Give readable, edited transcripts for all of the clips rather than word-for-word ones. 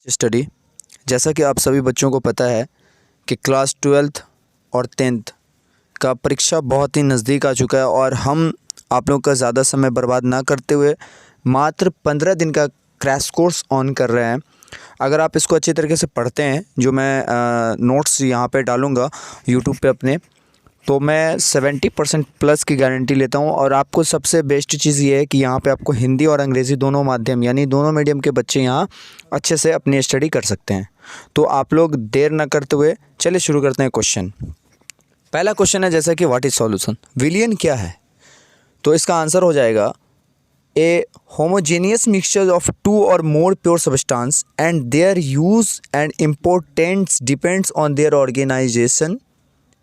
Study. जैसा कि आप सभी बच्चों को पता है कि क्लास 12th और 10th का परीक्षा बहुत ही नज़दीक आ चुका है और हम आप लोगों का ज़्यादा समय बर्बाद ना करते हुए मात्र 15 दिन का क्रैश कोर्स ऑन कर रहे हैं। अगर आप इसको अच्छी तरीके से पढ़ते हैं, जो मैं नोट्स यहाँ पे डालूँगा यूट्यूब पे अपने, तो मैं 70% प्लस की गारंटी लेता हूँ। और आपको सबसे बेस्ट चीज़ ये है कि यहाँ पे आपको हिंदी और अंग्रेज़ी दोनों माध्यम यानी दोनों मीडियम के बच्चे यहाँ अच्छे से अपनी स्टडी कर सकते हैं। तो आप लोग देर ना करते हुए चलिए शुरू करते हैं क्वेश्चन। पहला क्वेश्चन है जैसा कि व्हाट इज़ सॉल्यूशन, विलियन क्या है। तो इसका आंसर हो जाएगा a homogeneous mixture of two or more pure substance and their use and importance depends on their organization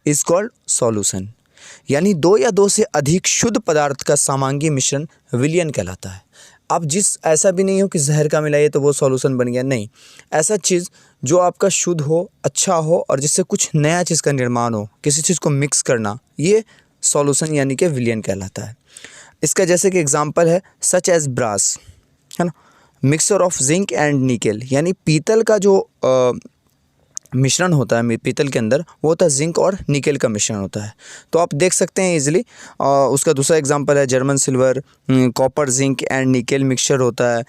is called solution. यानी दो या दो से अधिक शुद्ध पदार्थ का समांगी मिश्रण विलियन कहलाता है। अब ऐसा भी नहीं हो कि जहर का मिलाइए तो वो सॉल्यूशन बन गया, नहीं। ऐसा चीज़ जो आपका शुद्ध हो, अच्छा हो और जिससे कुछ नया चीज़ का निर्माण हो, किसी चीज़ को मिक्स करना, ये सॉल्यूशन यानी कि विलियन कहलाता है। इसका जैसे कि एग्जांपल है सच एज ब्रास, है ना, mixture of zinc and nickel. यानी पीतल का जो मिश्रण होता है पीतल के अंदर, वो होता है जिंक और निकेल का मिश्रण होता है। तो आप देख सकते हैं इजीली। उसका दूसरा एग्जांपल है German silver, copper zinc and nickel mixture होता है।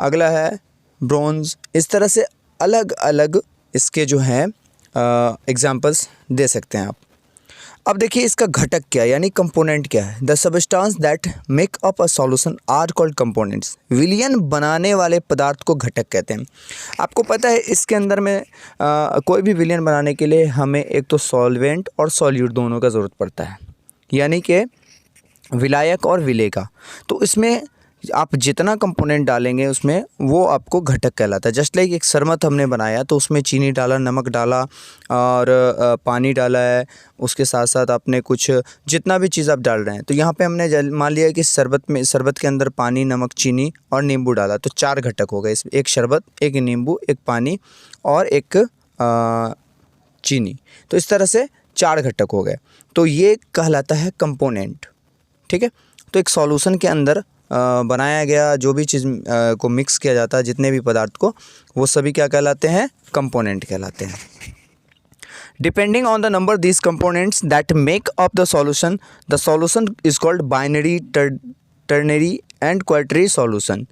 अगला है ब्रोंज। इस तरह से अलग अलग इसके जो हैं एग्जांपल्स दे सकते हैं आप। अब देखिए इसका घटक क्या है यानी कंपोनेंट क्या है। The substance that make up a solution are called components. विलियन बनाने वाले पदार्थ को घटक कहते हैं। आपको पता है इसके अंदर में कोई भी विलियन बनाने के लिए हमें एक तो सॉल्वेंट और सॉल्यूट दोनों का ज़रूरत पड़ता है, यानी कि विलायक और विलेय का। तो इसमें आप जितना कंपोनेंट डालेंगे उसमें वो आपको घटक कहलाता है। जस्ट लाइक एक शरबत हमने बनाया तो उसमें चीनी डाला, नमक डाला और पानी डाला है, उसके साथ साथ आपने कुछ जितना भी चीज़ आप डाल रहे हैं। तो यहाँ पे हमने मान लिया कि शरबत के अंदर पानी, नमक, चीनी और नींबू डाला, तो 4 घटक हो गए। इसमें एक शरबत, एक नींबू, एक पानी और एक चीनी। तो इस तरह से 4 घटक हो गए। तो ये कहलाता है कंपोनेंट, ठीक है। तो एक सॉल्यूशन के अंदर बनाया गया जो भी चीज़ को मिक्स किया जाता है, जितने भी पदार्थ को, वो सभी क्या कहलाते हैं, कंपोनेंट कहलाते हैं। Depending on the number these components that make up the solution is called binary, ternary and quaternary solution.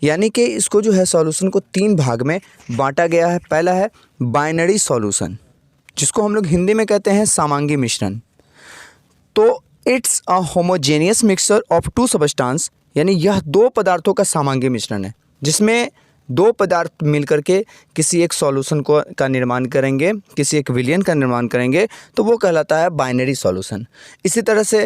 यानी कि इसको जो है सॉल्यूशन को 3 भाग में बांटा गया है। पहला है बाइनरी सॉल्यूशन, जिसको हम लोग हिंदी में कहते हैं समांगी मिश्रण। तो it's a homogeneous mixture of two substance, यानी यह 2 पदार्थों का समांगी मिश्रण है, जिसमें 2 पदार्थ मिलकर के किसी एक सॉल्यूशन का निर्माण करेंगे, किसी एक विलियन का निर्माण करेंगे, तो वो कहलाता है बाइनरी सॉल्यूशन। इसी तरह से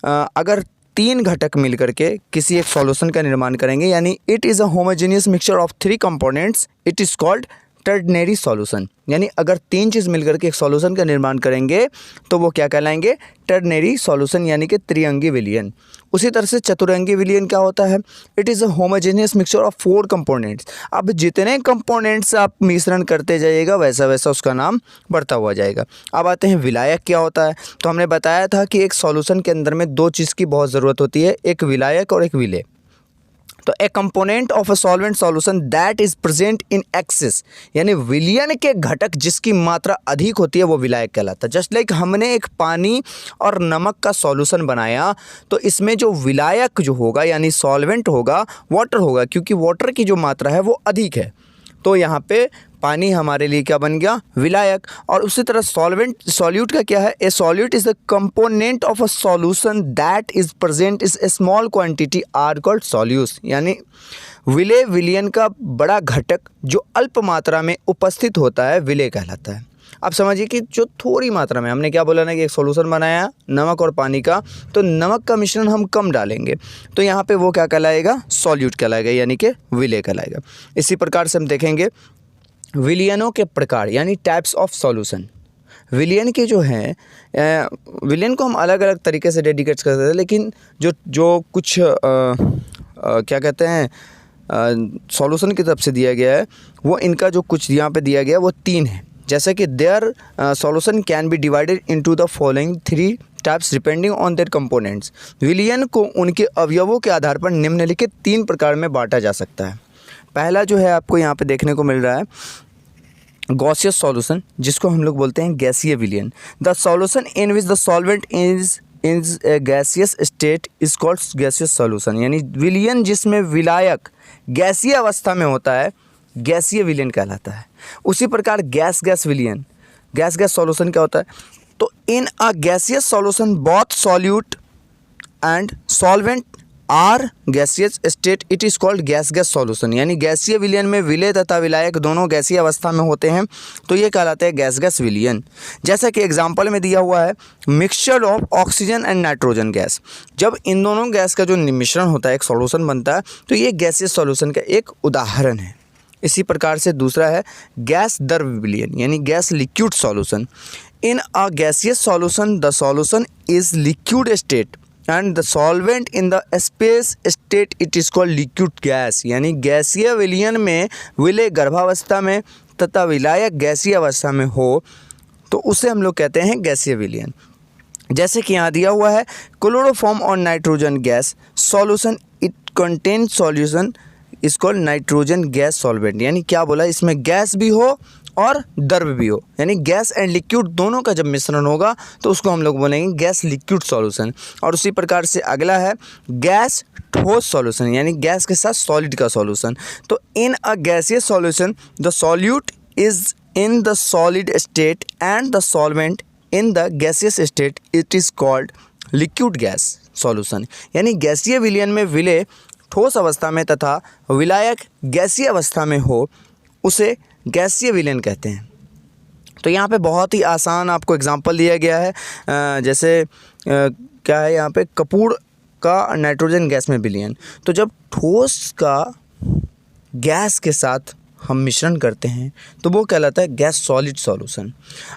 अगर 3 घटक मिलकर के किसी एक सॉल्यूशन का निर्माण करेंगे, यानी it is a homogeneous mixture of 3 components, it is called ternary solution. यानी अगर 3 चीज़ मिलकर के एक सॉल्यूशन का निर्माण करेंगे तो वो क्या कहलाएंगे, टर्नरी सॉल्यूशन, यानी कि त्रिअंगी विलियन। उसी तरह से चतुरंगी विलियन क्या होता है, it is a homogeneous mixture of 4 components. अब जितने कंपोनेंट्स आप मिश्रण करते जाइएगा वैसा वैसा उसका नाम बढ़ता हुआ जाएगा। अब आते हैं विलायक क्या होता है। तो हमने बताया था कि एक सॉल्यूशन के अंदर में 2 चीज़ की बहुत ज़रूरत होती है, एक विलायक और एक विलेय। तो ए component of a solvent solution that is present in excess, यानी विलियन के घटक जिसकी मात्रा अधिक होती है वो विलायक कहलाता है। जस्ट लाइक हमने एक पानी और नमक का सॉल्यूशन बनाया, तो इसमें जो विलायक जो होगा यानी सॉल्वेंट होगा, वाटर होगा, क्योंकि वाटर की जो मात्रा है वो अधिक है। तो यहाँ पे पानी हमारे लिए क्या बन गया, विलायक। और उसी तरह सॉल्यूट का क्या है, a solute is the component of a solution that is present is a small quantity are called solutes. यानी विलेय विलियन का बड़ा घटक जो अल्प मात्रा में उपस्थित होता है विलेय कहलाता है। अब समझिए कि जो थोड़ी मात्रा में, हमने क्या बोला ना कि एक सॉल्यूशन बनाया नमक और पानी का, तो नमक का मिश्रण हम कम डालेंगे, तो यहाँ पे वो क्या कहलाएगा, सॉल्यूट कहलाएगा, यानी कि विलेय कहलाएगा। इसी प्रकार से हम देखेंगे विलियनों के प्रकार यानी टाइप्स ऑफ सॉल्यूशन। विलियन के जो हैं, विलियन को हम अलग अलग तरीके से डेडिकेट करते हैं, लेकिन जो कुछ क्या कहते हैं सॉल्यूशन की तरफ से दिया गया है, वो इनका जो कुछ यहाँ पे दिया गया है वो 3 है। जैसे कि there solution can be divided into the following 3 types depending on their components. विलियन को उनके अवयवों के आधार पर निम्नलिखित 3 प्रकार में बांटा जा सकता है। पहला जो है आपको यहाँ पे देखने को मिल रहा है गॉसियस सॉल्यूशन, जिसको हम लोग बोलते हैं गैसीय विलयन। The solution in which the solvent is gaseous state is called gaseous solution, यानी विलयन जिसमें विलायक गैसीय अवस्था में होता है गैसीय विलयन कहलाता है। उसी प्रकार गैस विलयन, गैस सॉल्यूशन क्या होता है, तो in a gaseous solution both solute and solvent are gaseous state it is called gas solution, यानी गैसीय विलयन में विलेय तथा विलायक दोनों गैसीय अवस्था में होते हैं तो ये कहलाते हैं गैस विलयन। जैसा कि एग्जांपल में दिया हुआ है mixture of oxygen and nitrogen gas, जब इन दोनों गैस का जो मिश्रण होता है एक सॉल्यूशन बनता है तो ये गैसीय सॉल्यूशन का एक उदाहरण है। इसी प्रकार से दूसरा है गैस द्रव्य विलयन, यानी gas liquid solution. In a gaseous solution the solution is liquid state and the solvent in the space state it is called liquid gas, यानी गैसीय विलयन में विलेय गर्भावस्था में तथा विलायक गैसीय अवस्था में हो तो उसे हम लोग कहते हैं गैसीय विलयन। जैसे कि यहाँ दिया हुआ है क्लोरोफॉर्म और nitrogen gas solution it contain solution is called nitrogen gas solvent, यानी क्या बोला, इसमें गैस भी हो और द्रव्य भी हो, यानी गैस एंड लिक्विड दोनों का जब मिश्रण होगा तो उसको हम लोग बोलेंगे गैस लिक्विड सॉल्यूशन। और उसी प्रकार से अगला है गैस ठोस सॉल्यूशन, यानी गैस के साथ सॉलिड का सॉल्यूशन। तो in a gaseous solution the solute is in the solid state and the solvent in the gaseous state it is called liquid gas solution, यानी गैसीय विलयन में विलेय ठोस अवस्था में तथा विलायक गैसीय अवस्था में हो उसे गैसीय विलयन कहते हैं। तो यहाँ पे बहुत ही आसान आपको एग्जांपल दिया गया है, जैसे क्या है यहाँ पे कपूर का नाइट्रोजन गैस में विलयन। तो जब ठोस का गैस के साथ हम मिश्रण करते हैं तो वो कहलाता है गैस सॉलिड सॉल्यूशन।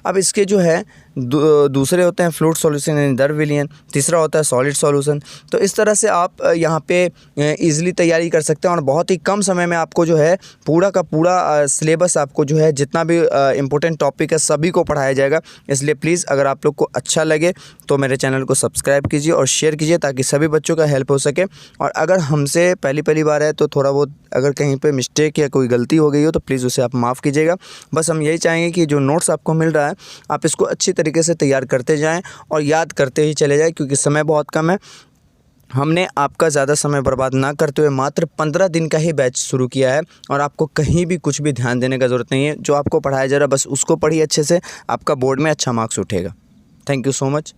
अब इसके जो है दूसरे होते हैं फ्लूइड सॉल्यूशन यानी द्रव्य विलयन, तीसरा होता है सॉलिड सॉल्यूशन। तो इस तरह से आप यहाँ पे इजीली तैयारी कर सकते हैं और बहुत ही कम समय में आपको जो है पूरा का पूरा सिलेबस आपको जो है जितना भी इम्पोर्टेंट टॉपिक है सभी को पढ़ाया जाएगा। इसलिए प्लीज़ अगर आप लोग को अच्छा लगे तो मेरे चैनल को सब्सक्राइब कीजिए और शेयर कीजिए ताकि सभी बच्चों का हेल्प हो सके। और अगर हमसे पहली बार है तो थोड़ा बहुत अगर कहीं पे मिस्टेक या कोई गलती हो गई हो तो प्लीज़ उसे आप माफ़ कीजिएगा। बस हम यही चाहेंगे कि जो नोट्स आपको मिल रहा है आप इसको अच्छी तरीके से तैयार करते जाएं और याद करते ही चले जाएं, क्योंकि समय बहुत कम है। हमने आपका ज़्यादा समय बर्बाद ना करते हुए मात्र 15 दिन का ही बैच शुरू किया है और आपको कहीं भी कुछ भी ध्यान देने का ज़रूरत नहीं है। जो आपको पढ़ाया जा रहा है बस उसको पढ़िए अच्छे से, आपका बोर्ड में अच्छा मार्क्स उठेगा। Thank you so much.